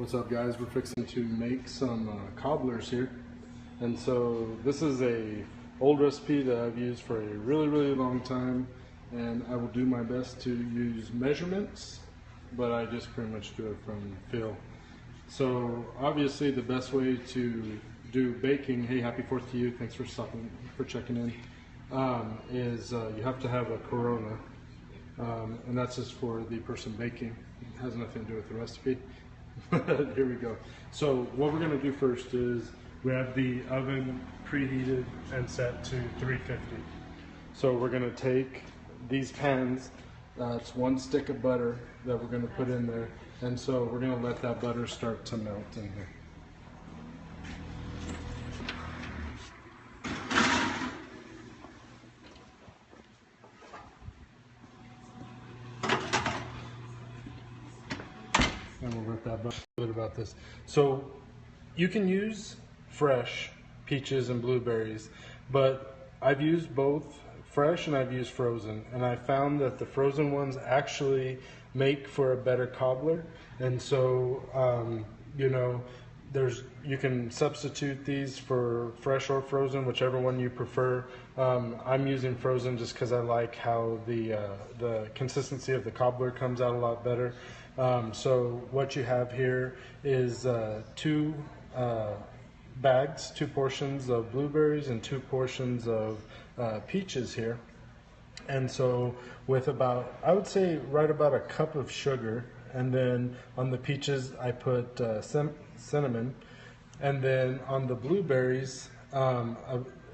What's up, guys? We're fixing to make some cobblers here, and so this is a old recipe that I've used for a really long time, and I will do my best to use measurements, but I just pretty much do it from feel. So obviously the best way to do baking, hey, happy 4th to you, thanks for stopping, for checking in, is you have to have a Corona, and that's just for the person baking. It has nothing to do with the recipe. Here we go. So what we're going to do first is we have the oven preheated and set to 350. So we're going to take these pans, it's 1 stick of butter that we're going to put in there, and so we're going to let that butter start to melt in here. And we'll let that butter. A bit about this. So you can use fresh peaches and blueberries, but I've used both fresh and I've used frozen, and I found that the frozen ones actually make for a better cobbler. And so you know, you can substitute these for fresh or frozen, whichever one you prefer. I'm using frozen just because I like how the consistency of the cobbler comes out a lot better. So what you have here is 2 bags, 2 portions of blueberries and 2 portions of peaches here. And so with about, I would say right about a cup of sugar, and then on the peaches I put cinnamon, and then on the blueberries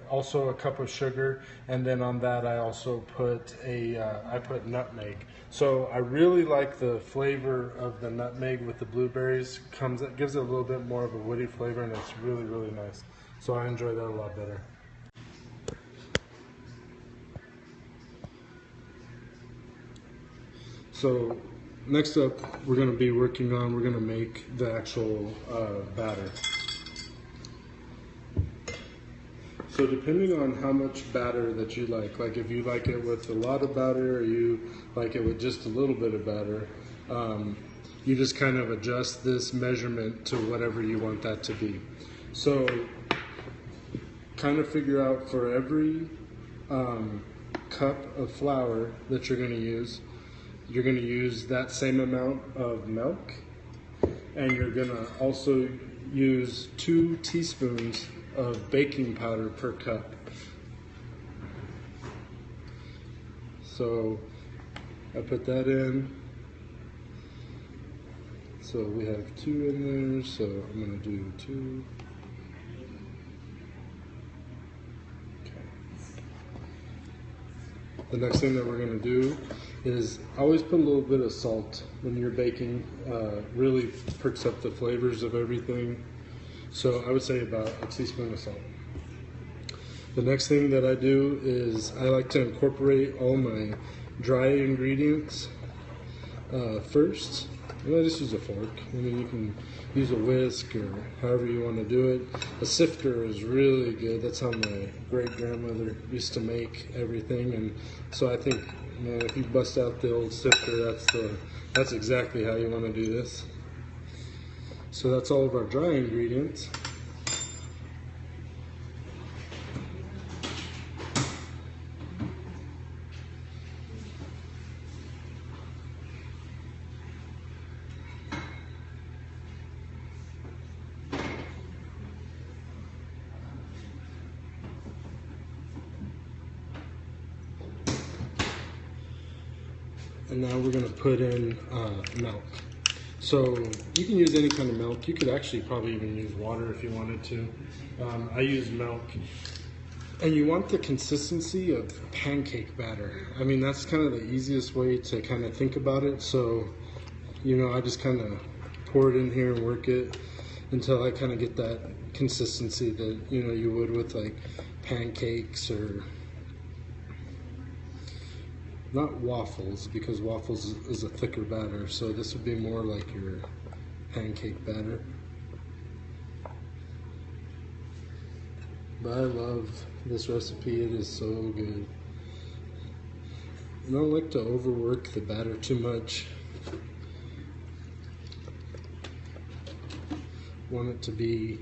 also a cup of sugar, and then on that I also put I put nutmeg. So I really like the flavor of the nutmeg with the blueberries. It gives it a little bit more of a woody flavor, and it's really nice. So I enjoy that a lot better. So next up, we're going to make the actual batter. So depending on how much batter that you like if you like it with a lot of batter or you like it with just a little bit of batter, you just kind of adjust this measurement to whatever you want that to be. So kind of figure out for every cup of flour that you're going to use that same amount of milk, and you're going to also use 2 teaspoons of baking powder per cup. So I put that in. So we have 2 in there, so I'm going to do 2. The next thing that we're going to do is always put a little bit of salt when you're baking. Really perks up the flavors of everything. So I would say about a teaspoon of salt. The next thing that I do is I like to incorporate all my dry ingredients first. And I just use a fork. I mean, you can use a whisk or however you want to do it. A sifter is really good. That's how my great-grandmother used to make everything. And so I think, man, if you bust out the old sifter, that's exactly how you want to do this. So that's all of our dry ingredients. And now we're going to put in milk. So you can use any kind of milk. You could actually probably even use water if you wanted to. I use milk. And you want the consistency of pancake batter. I mean, that's kind of the easiest way to kind of think about it. So, you know, I just kind of pour it in here and work it until I kind of get that consistency that, you know, you would with like pancakes, or not waffles, because waffles is a thicker batter, so this would be more like your pancake batter. But I love this recipe, it is so good. I don't like to overwork the batter too much. want it to be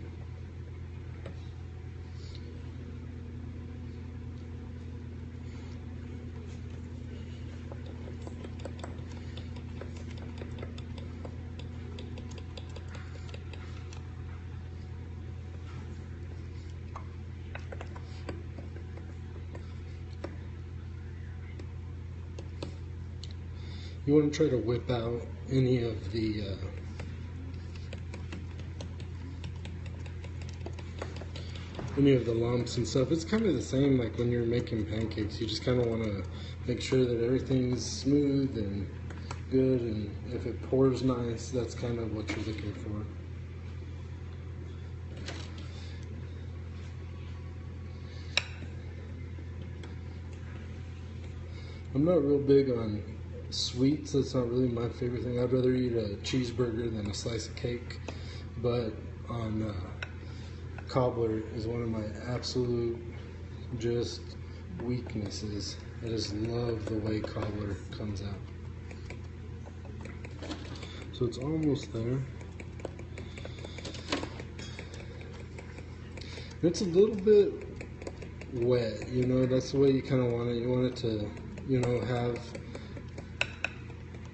you want to try to whip out any of the lumps and stuff. It's kind of the same like when you're making pancakes. You just kind of want to make sure that everything's smooth and good, and if it pours nice, that's kind of what you're looking for. I'm not real big on sweets. That's not really my favorite thing. I'd rather eat a cheeseburger than a slice of cake, but on Cobbler is one of my absolute just weaknesses. I just love the way Cobbler comes out. So it's almost there. It's a little bit wet, you know, that's the way you kind of want it. You want it to, you know, have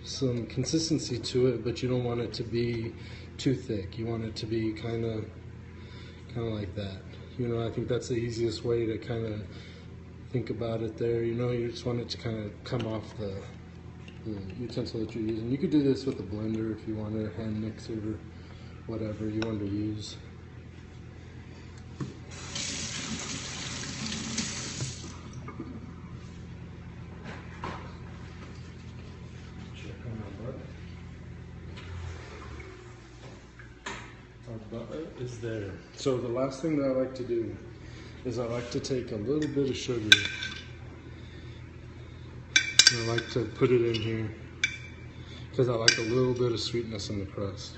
some consistency to it, but you don't want it to be too thick. You want it to be kind of like that. You know, I think that's the easiest way to kind of think about it there. You know, you just want it to kind of come off the utensil that you're using. You could do this with a blender if you want, a hand mixer or whatever you want to use. Our butter is there. So the last thing that I like to do is I like to take a little bit of sugar and I like to put it in here because I like a little bit of sweetness in the crust.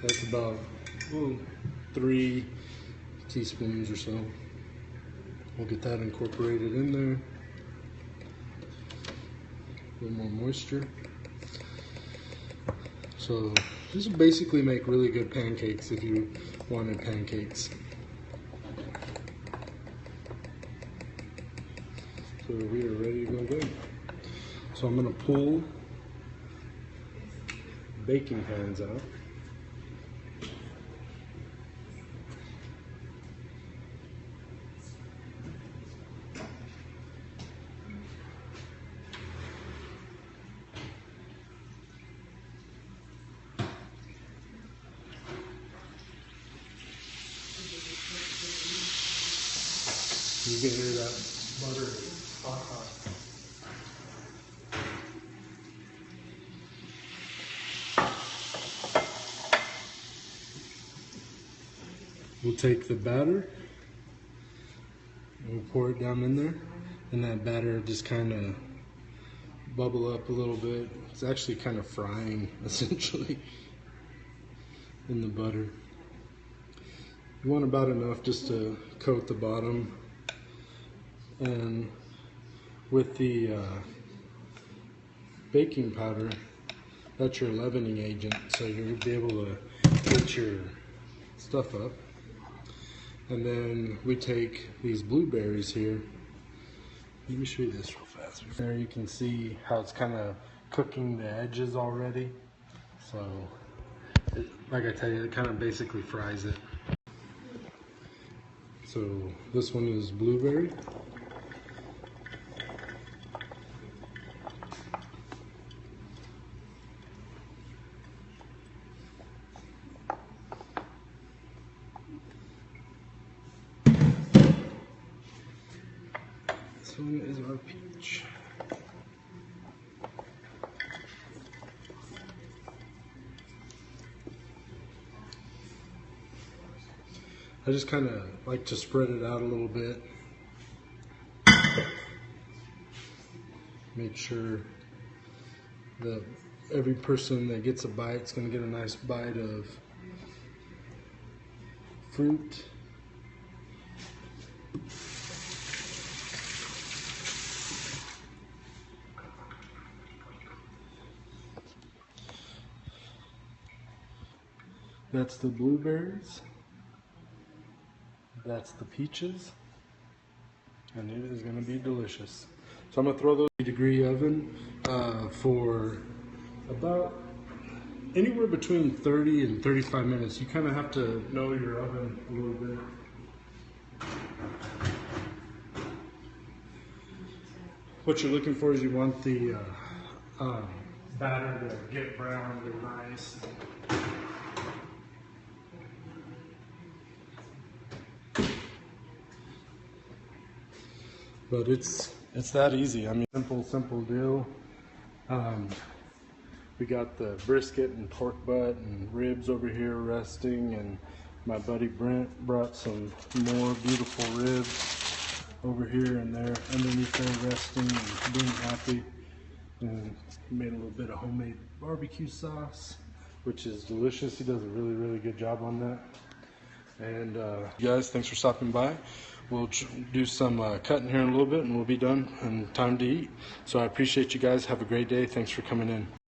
That's about 3 teaspoons or so. We'll get that incorporated in there. A little more moisture. So this will basically make really good pancakes if you wanted pancakes. So we are ready to go again. So I'm going to pull baking pans out. You can hear that butter hot. We'll take the batter and we'll pour it down in there, and that batter just kind of bubble up a little bit. It's actually kind of frying essentially in the butter. You want about enough just to coat the bottom, and with the baking powder, that's your leavening agent, so you'll be able to get your stuff up. And then we take these blueberries here. Let me show you this real fast. There you can see how it's kind of cooking the edges already. So, like I tell you, it kind of basically fries it. So this one is blueberry. This one is our peach. I just kind of like to spread it out a little bit. Make sure that every person that gets a bite is going to get a nice bite of fruit. That's the blueberries. That's the peaches. And it is going to be delicious. So I'm going to throw those in a degree oven for about anywhere between 30 and 35 minutes. You kind of have to know your oven a little bit. What you're looking for is you want the batter to get brown and nice. But it's that easy. I mean, simple deal. We got the brisket and pork butt and ribs over here resting, and my buddy Brent brought some more beautiful ribs over here and there underneath there resting and being happy. And he made a little bit of homemade barbecue sauce, which is delicious. He does a really good job on that. And you guys, thanks for stopping by. We'll do some cutting here in a little bit and we'll be done and time to eat. So I appreciate you guys. Have a great day. Thanks for coming in.